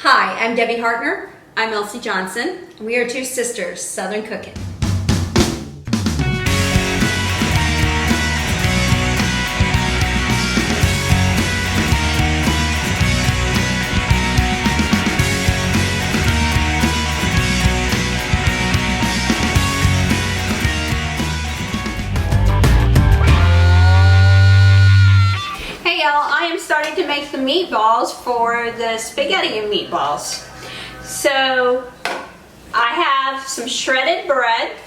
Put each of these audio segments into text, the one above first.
Hi, I'm Debbie Hartner. I'm Elsie Johnson. We are two sisters, Southern Cooking. Hey y'all, I am starting to make the meatballs for the spaghetti and meatballs. So I have some shredded bread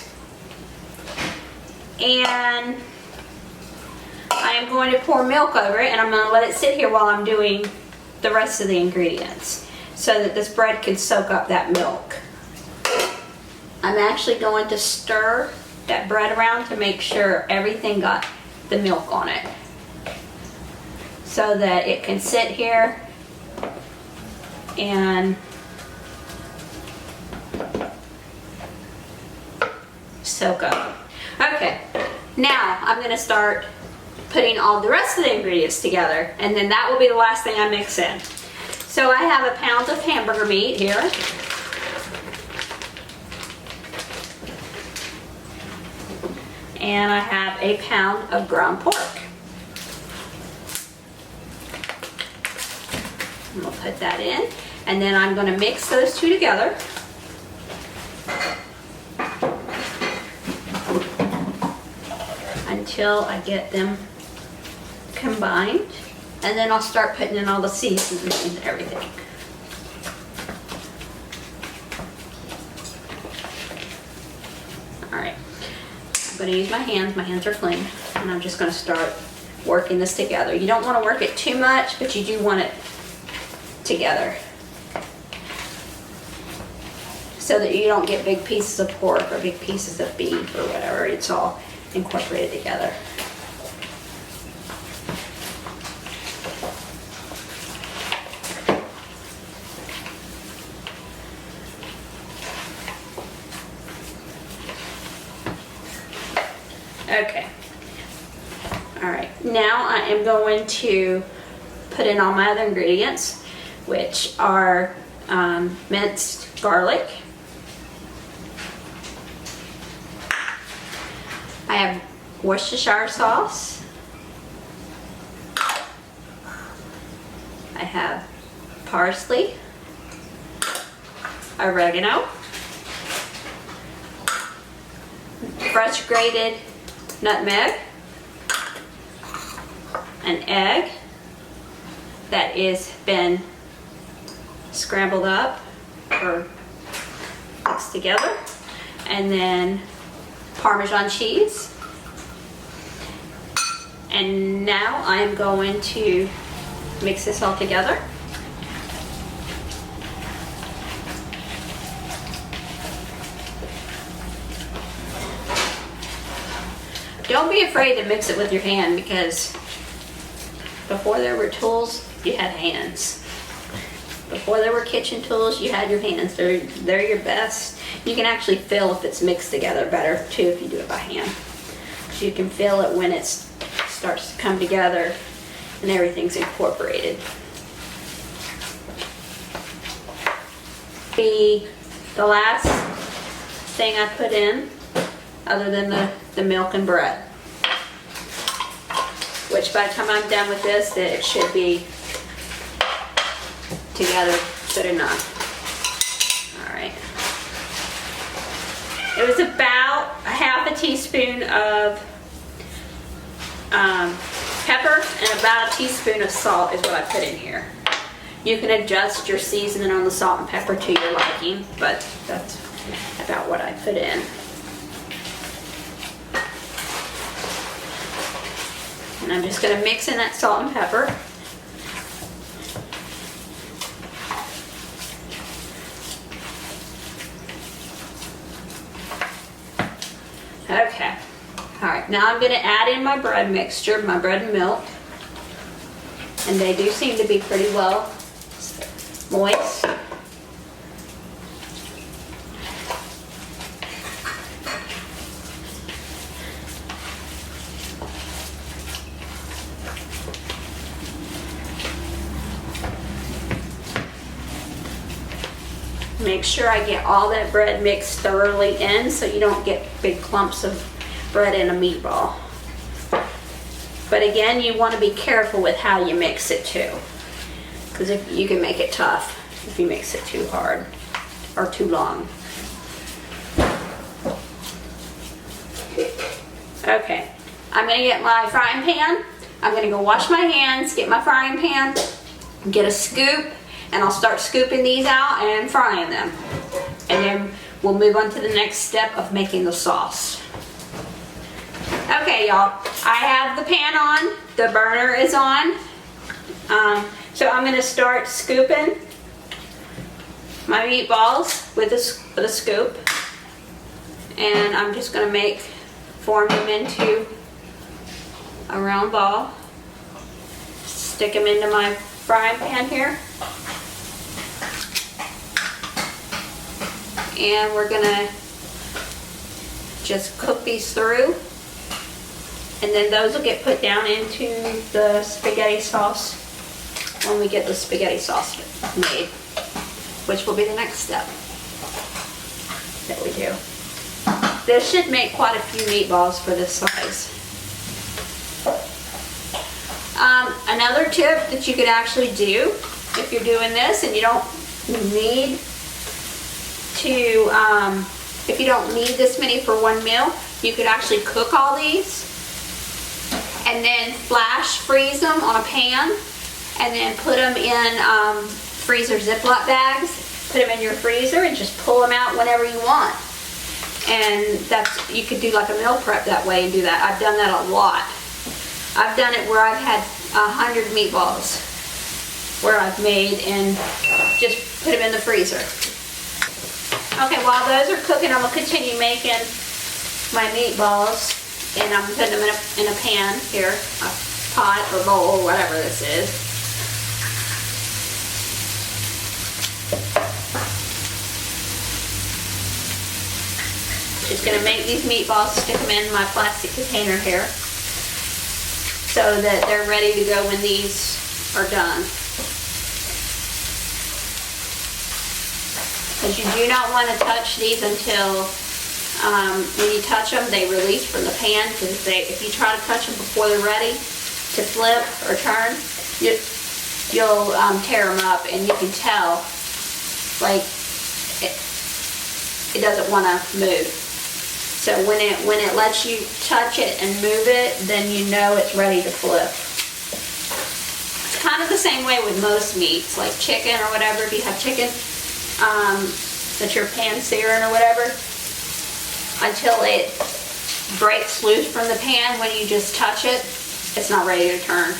and I am going to pour milk over it, and I'm going to let it sit here while I'm doing the rest of the ingredients so that this bread can soak up that milk. I'm actually going to stir that bread around to make sure everything got the milk on it, so that it can sit here and soak up. Okay, now I'm going to start putting all the rest of the ingredients together, and then that will be the last thing I mix in. So I have a pound of hamburger meat here. And I have a pound of ground pork. And we'll put that in, and then I'm going to mix those two together. Until I get them combined, and then I'll start putting in all the seasonings and everything. Alright, I'm going to use my hands are clean, and I'm just going to start working this together. You don't want to work it too much, but you do want it together so that you don't get big pieces of pork or big pieces of beef or whatever. It's all incorporated together. Okay. All right. Now I am going to put in all my other ingredients, which are minced garlic. I have Worcestershire sauce. I have parsley, oregano, fresh grated nutmeg, an egg that is been scrambled up or mixed together, and then Parmesan cheese. And now I'm going to mix this all together. Don't be afraid to mix it with your hand, because before there were tools, you had hands. Before there were kitchen tools, you had your hands. They're your best. You can actually feel if it's mixed together better too if you do it by hand. So you can feel it when it starts to come together and everything's incorporated. The last thing I put in, other than the milk and bread, which by the time I'm done with this, it should be together good enough. All right. It was about a half a teaspoon of pepper and about a teaspoon of salt is what I put in here. You can adjust your seasoning on the salt and pepper to your liking, but that's about what I put in. And I'm just going to mix in that salt and pepper. Okay. Alright, now I'm going to add in my bread mixture, my bread and milk. And they do seem to be pretty well moist. Make sure I get all that bread mixed thoroughly in so you don't get big clumps of bread in a meatball. But again, you want to be careful with how you mix it too, because if you can make it tough if you mix it too hard or too long. Okay, I'm gonna get my frying pan. I'm gonna go wash my hands, get my frying pan, get a scoop, and I'll start scooping these out and frying them. And then we'll move on to the next step of making the sauce. Okay, y'all, I have the pan on, the burner is on. So I'm gonna start scooping my meatballs with a scoop. And I'm just gonna form them into a round ball. Stick them into my frying pan here. And we're gonna just cook these through. And then those will get put down into the spaghetti sauce when we get the spaghetti sauce made, which will be the next step that we do. This should make quite a few meatballs for this size. Another tip that you could actually do if you're doing this and you don't need to, if you don't need this many for one meal, you could actually cook all these and then flash freeze them on a pan and then put them in freezer Ziploc bags, put them in your freezer and just pull them out whenever you want. And you could do like a meal prep that way and do that. I've done that a lot. I've done it where I've had 100 meatballs where I've made and just put them in the freezer. Okay, while those are cooking, I'm gonna continue making my meatballs, and I'm putting them in a pan here, a pot or bowl, or whatever this is. Just gonna make these meatballs, stick them in my plastic container here, so that they're ready to go when these are done. Because you do not want to touch these until when you touch them, they release from the pan. Because if you try to touch them before they're ready to flip or turn, you'll tear them up, and you can tell like it doesn't want to move. So when it lets you touch it and move it, then you know it's ready to flip. It's kind of the same way with most meats, like chicken or whatever. If you have chicken that you're pan searing or whatever, until it breaks loose from the pan, when you just touch it, it's not ready to turn.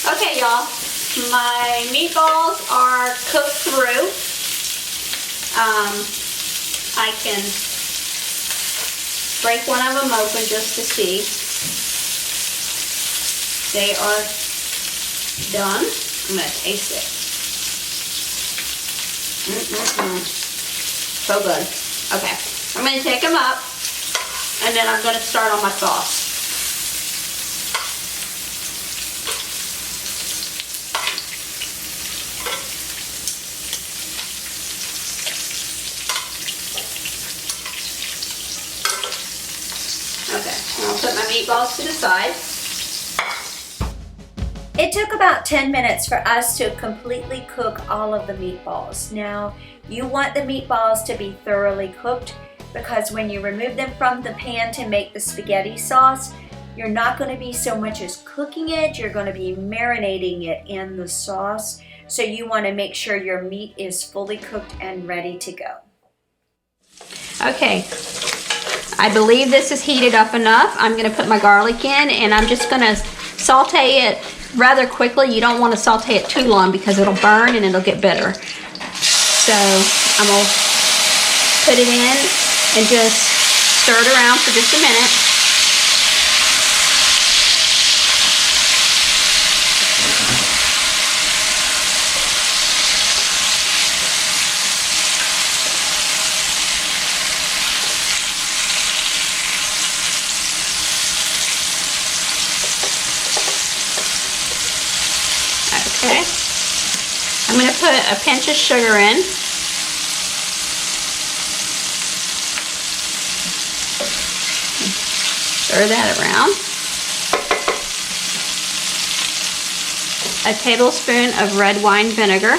Okay, y'all, my meatballs are cooked through. I can break one of them open just to see. They are done. I'm going to taste it. So good. Okay, I'm going to take them up, and then I'm going to start on my sauce. Okay, I'll put my meatballs to the side. It took about 10 minutes for us to completely cook all of the meatballs. Now, you want the meatballs to be thoroughly cooked, because when you remove them from the pan to make the spaghetti sauce, you're not going to be so much as cooking it, you're going to be marinating it in the sauce. So you want to make sure your meat is fully cooked and ready to go. Okay, I believe this is heated up enough. I'm going to put my garlic in, and I'm just going to saute it rather quickly. You don't want to saute it too long because it'll burn and it'll get bitter. So I'm going to put it in and just stir it around for just a minute. I'm going to put a pinch of sugar in. Stir that around. A tablespoon of red wine vinegar.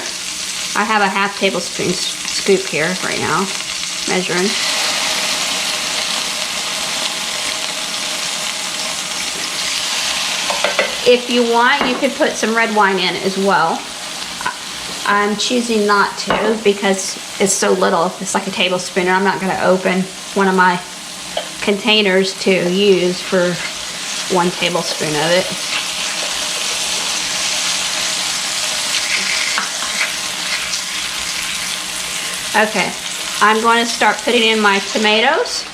I have a half tablespoon scoop here right now, measuring. If you want, you could put some red wine in as well. I'm choosing not to because it's so little. It's like a tablespoon, and I'm not going to open one of my containers to use for 1 tablespoon of it. Okay, I'm going to start putting in my tomatoes.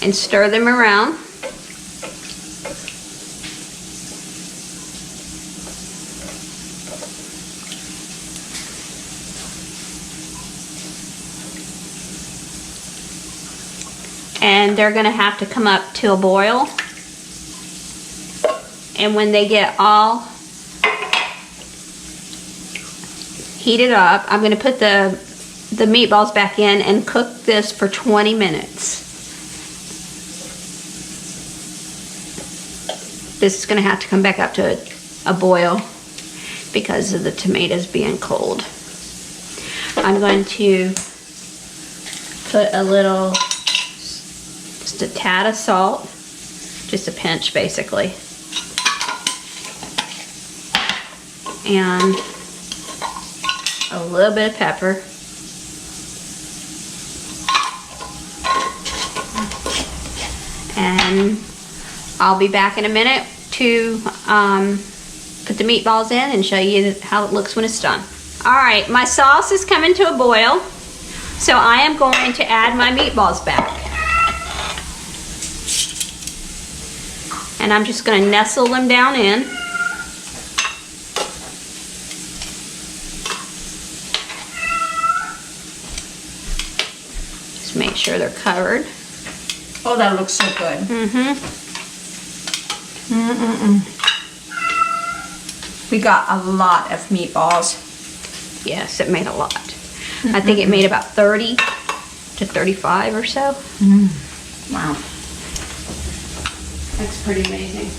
And stir them around. And they're going to have to come up to a boil. And when they get all heated up, I'm going to put the meatballs back in and cook this for 20 minutes. This is going to have to come back up to a boil because of the tomatoes being cold. I'm going to put a little, just a tad of salt, just a pinch basically, and a little bit of pepper. And I'll be back in a minute to put the meatballs in and show you how it looks when it's done. Alright, my sauce is coming to a boil, so I am going to add my meatballs back. And I'm just going to nestle them down in. Just make sure they're covered. Oh, that looks so good. We got a lot of meatballs. Yes, it made a lot. I think it made about 30 to 35 or so. Wow. That's pretty amazing.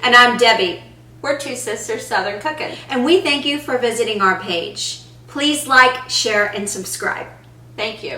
And I'm Debbie. We're two sisters Southern cooking. And we thank you for visiting our page. Please like, share, and subscribe. Thank you.